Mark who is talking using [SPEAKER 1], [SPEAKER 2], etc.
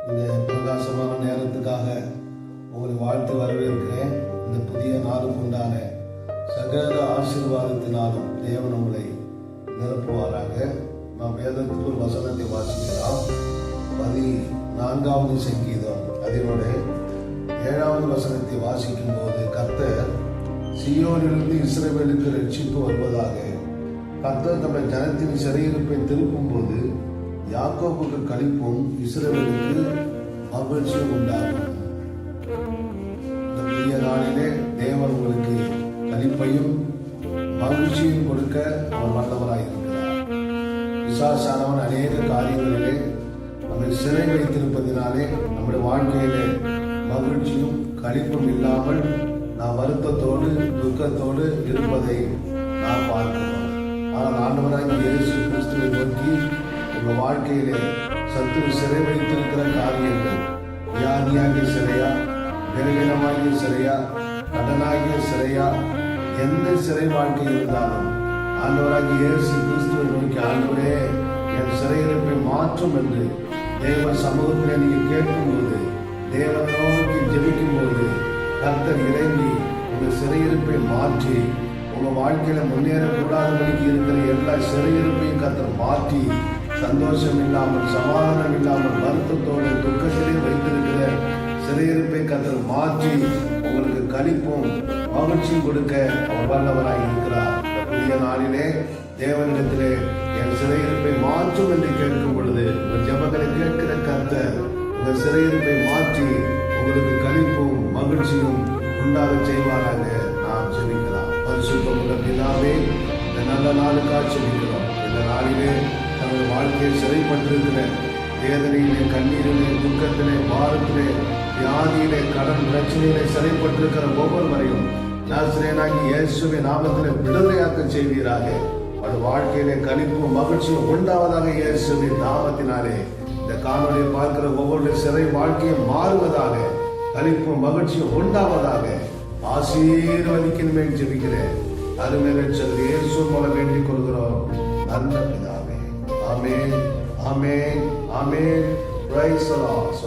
[SPEAKER 1] இந்த பிரகாசமான நேரத்துக்காக உங்களை வாழ்த்து வரவேற்கிறேன். இந்த புதிய நாளுக்கு உண்டான சகல ஆசீர்வாதத்தினாலும் தேவன் உங்களை நிரப்புவாராக. நாம் வேதத்தில் ஒரு வசனத்தை வாசிக்கலாம். 14வது சங்கீதம் அதனுடைய 7வது வசனத்தை வாசிக்கும் போது, கர்த்தர் சீயோனிலிருந்து இஸ்ரவேலுக்கு ரட்சிப்பு வருவதாக. கர்த்தர் தம்முடைய ஜனத்தின் சிறையிருப்பை திருப்பும் போது யாக்கோபுக்கு களிப்பும் இஸ்ரவேலுக்கு மகிழ்ச்சியும் உண்டாகும். இந்த புதிய நாளிலே தேவன் உங்களுக்கு களிப்பையும் மகிழ்ச்சியும் கொடுக்க அவர் வல்லவராயிருக்கிறார். பிசாசானவன் அநேக காரியங்களிலே நம்மை சிறை வைத்திருப்பதினாலே நம்முடைய வாழ்க்கையிலே மகிழ்ச்சியும் களிப்பும் இல்லாமல் நாம் வருத்தத்தோடு துக்கத்தோடு இருப்பதை நாம் பார்க்கிறோம். ஆனால் ஆண்டவராகிய இயேசு கிறிஸ்துவை நோக்கி உங்கள் வாழ்க்கையிலே சத்துரு சிறை வைத்திருக்கிற காரியங்கள், வியாதியாகிய சிறையா, பலவீனமாகிய சிறையா, கடனாகிய சிறையா, எந்த சிறை வாழ்க்கை இருந்தாலும் ஆண்டவராகிய இயேசு கிறிஸ்துவை நோக்கி, ஆண்டவரே என் சிறையிருப்பை மாற்றும் என்று தேவ சமூகத்திலே நீங்கள் கேட்கும்போது, தேவனை நோக்கி ஜெபிக்கும் போது கர்த்தர் இறங்கி உங்கள் சிறையிருப்பை மாற்றி உங்கள் வாழ்க்கையில முன்னேறக்கூடாதபடிக்கு இருக்கிற எல்லா சிறையிருப்பையும் கர்த்தர் மாற்றி, சந்தோஷம் இல்லாமல் சமாதானம் இல்லாமல் வருத்தத்தோடு துக்கத்திலே வைத்திருக்கிற சிறையிருப்பை கர்த்தர் மாற்றி உங்களுக்கு களிப்பும் மகிழ்ச்சியும் கொடுக்க அவர் வல்லவராய் இருக்கிறார். புதிய நாளிலே தேவனிடத்திலே என் சிறையிருப்பை மாற்றும் என்று கேட்கும் பொழுது உங்கள் ஜெபங்களை கேட்கிற கர்த்தர் உங்கள் சிறையிருப்பை மாற்றி உங்களுக்கு களிப்பும் மகிழ்ச்சியும் உண்டாக செய்வாராக. நாம் ஜெபிக்கலாம். பரிசுத்தமுள்ள பிதாவே, இந்த நல்ல நாளுக்காக ஜெபிக்கிறோம். இந்த நாளிலே நமது வாழ்க்கையை சிறைப்பட்டிருக்கிற வேதனையிலே, கண்ணீரிலே, துக்கத்திலே, பாரத்திலே, வியாதியிலே, கடன் பிரச்சனையிலே சிறைப்பட்டிருக்கிற ஒவ்வொருவரையும் நாசரேயனாகிய இயேசுவின் நாமத்திலே விடுதலையாக்க செய்வீராக. அவருடைய வாழ்க்கையிலே களிப்பும் மகிழ்ச்சியும் உண்டாவதாக இயேசுவின் நாமத்தினாலே. இந்த காணொலியை பார்க்கிற ஒவ்வொரு சிறை வாழ்க்கையும் மாறுவதாக, களிப்பும் மகிழ்ச்சியும் உண்டாவதாக ஆசீர்வதிக்கணுமே ஜெபிக்கிறேன். அருமை ரட்சகர் இயேசு மூலம் வேண்டிக் கொள்கிறோம் நல்ல பிதாவே. Amen, amen, amen. Praise the Lord.